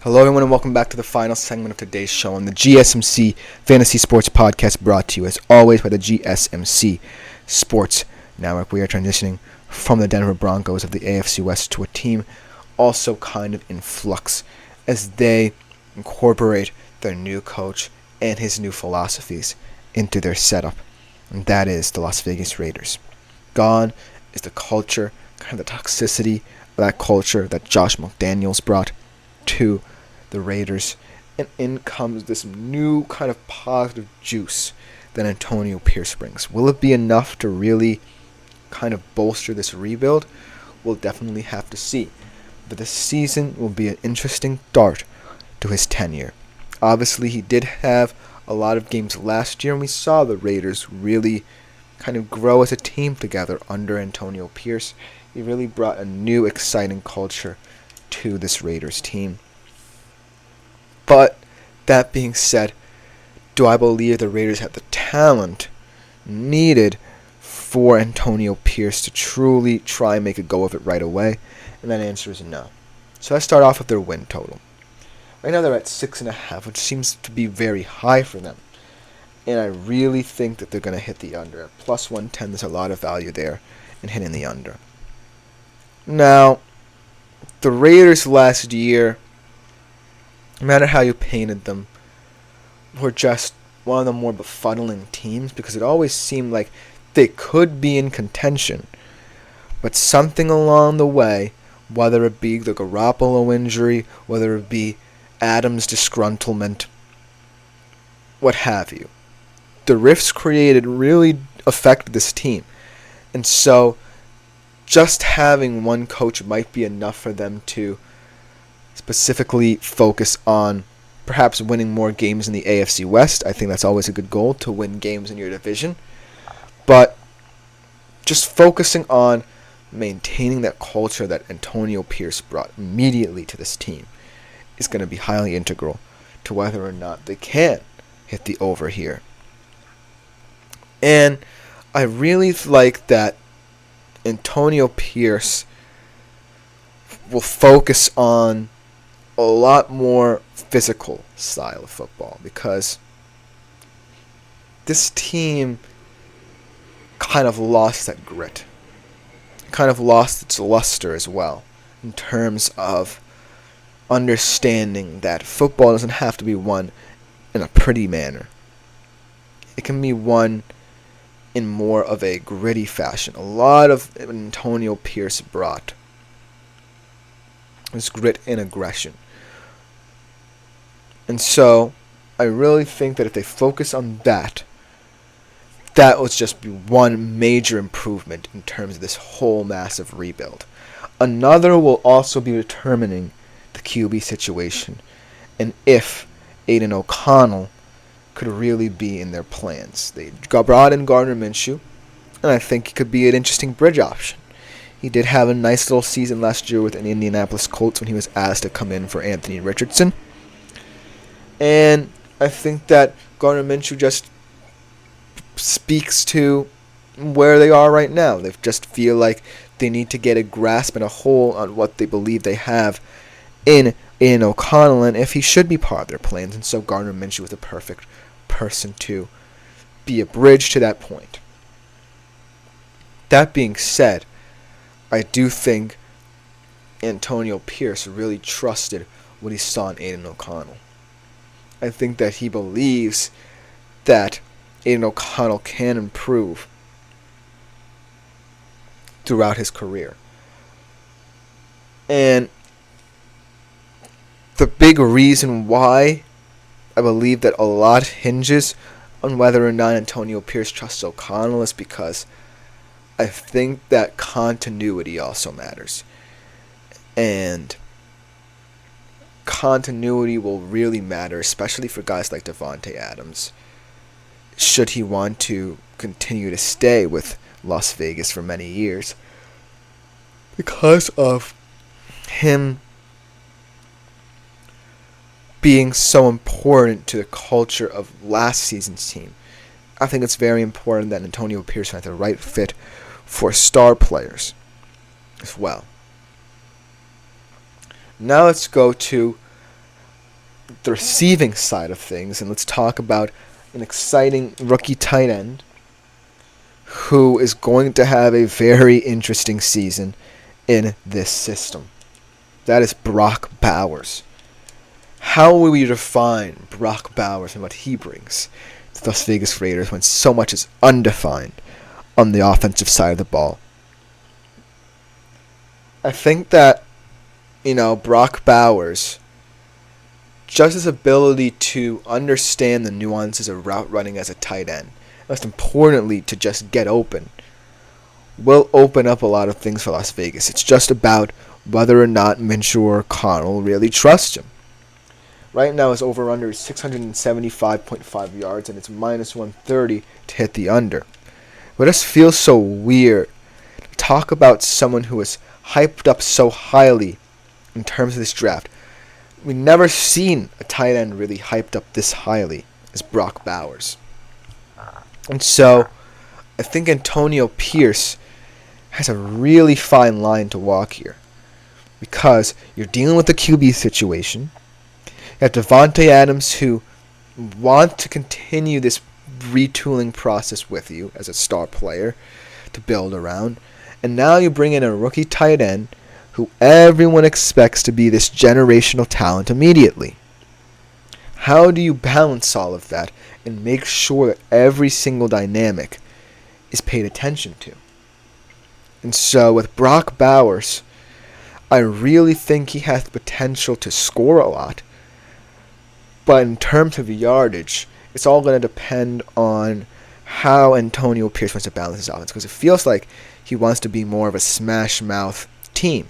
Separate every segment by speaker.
Speaker 1: Hello, everyone, and welcome back to the final segment of today's show on the GSMC Fantasy Sports Podcast, brought to you, as always, by the GSMC Sports Network. We are transitioning from the Denver Broncos of the AFC West to a team also kind of in flux as they incorporate their new coach and his new philosophies into their setup, and that is the Las Vegas Raiders. Gone is the culture, kind of the toxicity of that culture that Josh McDaniels brought to the Raiders, and in comes this new kind of positive juice that Antonio Pierce brings. Will it be enough to really kind of bolster this rebuild? We'll definitely have to see. But this season will be an interesting start to his tenure. Obviously, he did have a lot of games last year, and we saw the Raiders really kind of grow as a team together under Antonio Pierce. He really brought a new, exciting culture to this Raiders team. But that being said, do I believe the Raiders have the talent needed for Antonio Pierce to truly try and make a go of it right away? And that answer is no. So let's start off with their win total. Right now they're at 6.5, which seems to be very high for them. And I really think that they're going to hit the under. At plus 110, there's a lot of value there in hitting the under. Now, the Raiders last year, no matter how you painted them, were just one of the more befuddling teams because it always seemed like they could be in contention. But something along the way, whether it be the Garoppolo injury, whether it be Adams' disgruntlement, what have you, the rifts created really affected this team. And so just having one coach might be enough for them to specifically focus on perhaps winning more games in the AFC West. I think that's always a good goal, to win games in your division. But just focusing on maintaining that culture that Antonio Pierce brought immediately to this team is going to be highly integral to whether or not they can hit the over here. And I really like that Antonio Pierce will focus on a lot more physical style of football because this team kind of lost that grit, kind of lost its luster as well in terms of understanding that football doesn't have to be won in a pretty manner. It can be won in more of a gritty fashion. A lot of Antonio Pierce brought was grit and aggression. And so, I really think that if they focus on that, that will just be one major improvement in terms of this whole massive rebuild. Another will also be determining the QB situation and if Aidan O'Connell could really be in their plans. They brought in Gardner Minshew, and I think he could be an interesting bridge option. He did have a nice little season last year with an Indianapolis Colts when he was asked to come in for Anthony Richardson. And I think that Gardner Minshew just speaks to where they are right now. They just feel like they need to get a grasp and a hold on what they believe they have in O'Connell and if he should be part of their plans. And so Gardner Minshew was the perfect person to be a bridge to that point. That being said, I do think Antonio Pierce really trusted what he saw in Aidan O'Connell. I think that he believes that Aidan O'Connell can improve throughout his career. And the big reason why I believe that a lot hinges on whether or not Antonio Pierce trusts O'Connell is because I think that continuity also matters. And continuity will really matter, especially for guys like Davante Adams, should he want to continue to stay with Las Vegas for many years, because of him being so important to the culture of last season's team. I think it's very important that Antonio Pierce has the right fit for star players as well. Now let's go to the receiving side of things, and let's talk about an exciting rookie tight end who is going to have a very interesting season in this system. That is Brock Bowers. How will we define Brock Bowers and what he brings to the Las Vegas Raiders when so much is undefined on the offensive side of the ball? I think that, Brock Bowers, just his ability to understand the nuances of route running as a tight end, most importantly, to just get open, will open up a lot of things for Las Vegas. It's just about whether or not Minshew or O'Connell really trust him. Right now, his over-under is 675.5 yards, and it's minus 130 to hit the under. But it just feels so weird to talk about someone who is hyped up so highly in terms of this draft. We've never seen a tight end really hyped up this highly as Brock Bowers. And so, I think Antonio Pierce has a really fine line to walk here. Because you're dealing with the QB situation. You have Davante Adams, who want to continue this retooling process with you as a star player to build around. And now you bring in a rookie tight end who everyone expects to be this generational talent immediately. How do you balance all of that and make sure that every single dynamic is paid attention to? And so with Brock Bowers, I really think he has the potential to score a lot. But in terms of yardage, it's all going to depend on how Antonio Pierce wants to balance his offense. Because it feels like he wants to be more of a smash-mouth team.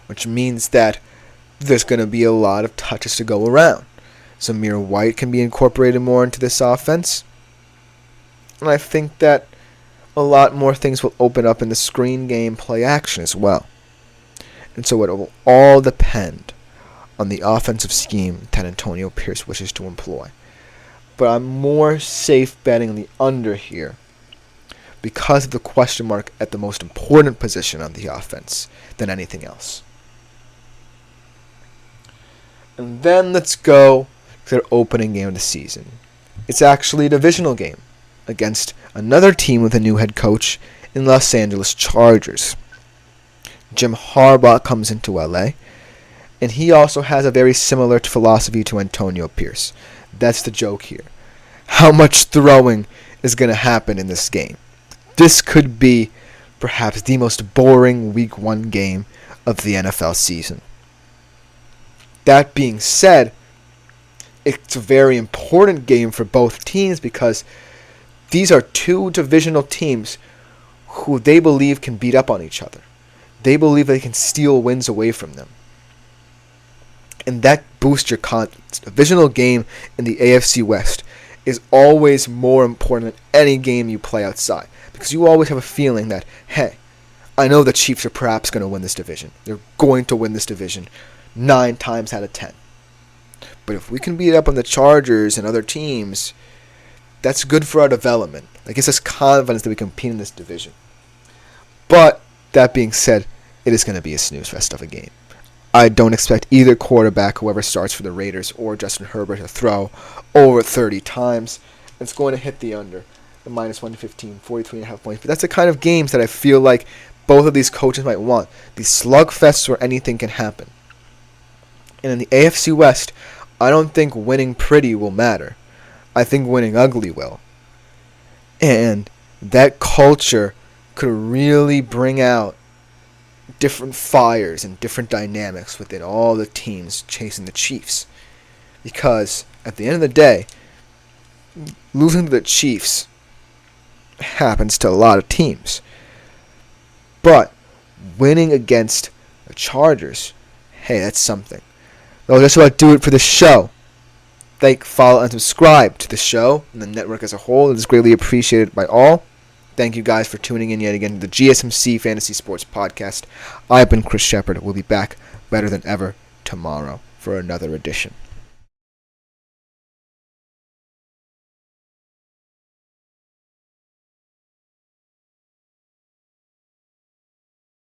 Speaker 1: Which means that there's going to be a lot of touches to go around. Zamir White can be incorporated more into this offense. And I think that a lot more things will open up in the screen game play action as well. And so it will all depend on the offensive scheme that Antonio Pierce wishes to employ. But I'm more safe betting the under here because of the question mark at the most important position on the offense than anything else. And then let's go to their opening game of the season. It's actually a divisional game against another team with a new head coach in Los Angeles Chargers. Jim Harbaugh comes into LA, and he also has a very similar philosophy to Antonio Pierce. That's the joke here. How much throwing is going to happen in this game? This could be perhaps the most boring Week 1 game of the NFL season. That being said, it's a very important game for both teams because these are two divisional teams who they believe can beat up on each other. They believe they can steal wins away from them. And that boosts your confidence. A divisional game in the AFC West is always more important than any game you play outside. Because you always have a feeling that, hey, I know the Chiefs are perhaps going to win this division. They're going to win this division 9 times out of 10. But if we can beat up on the Chargers and other teams, that's good for our development. That gives us confidence that we can compete in this division. But, that being said, it is going to be a snooze fest of a game. I don't expect either quarterback, whoever starts for the Raiders, or Justin Herbert to throw over 30 times. It's going to hit the under, the minus 115, 43.5 points. But that's the kind of games that I feel like both of these coaches might want. These slugfests where anything can happen. And in the AFC West, I don't think winning pretty will matter. I think winning ugly will. And that culture could really bring out different fires and different dynamics within all the teams chasing the Chiefs. Because at the end of the day, losing to the Chiefs happens to a lot of teams. But winning against the Chargers, hey, that's something. That'll just about do it for the show. Like, follow, and subscribe to the show and the network as a whole. It is greatly appreciated by all. Thank you guys for tuning in yet again to the GSMC Fantasy Sports Podcast. I've been Chris Shepard. We'll be back better than ever tomorrow for another edition.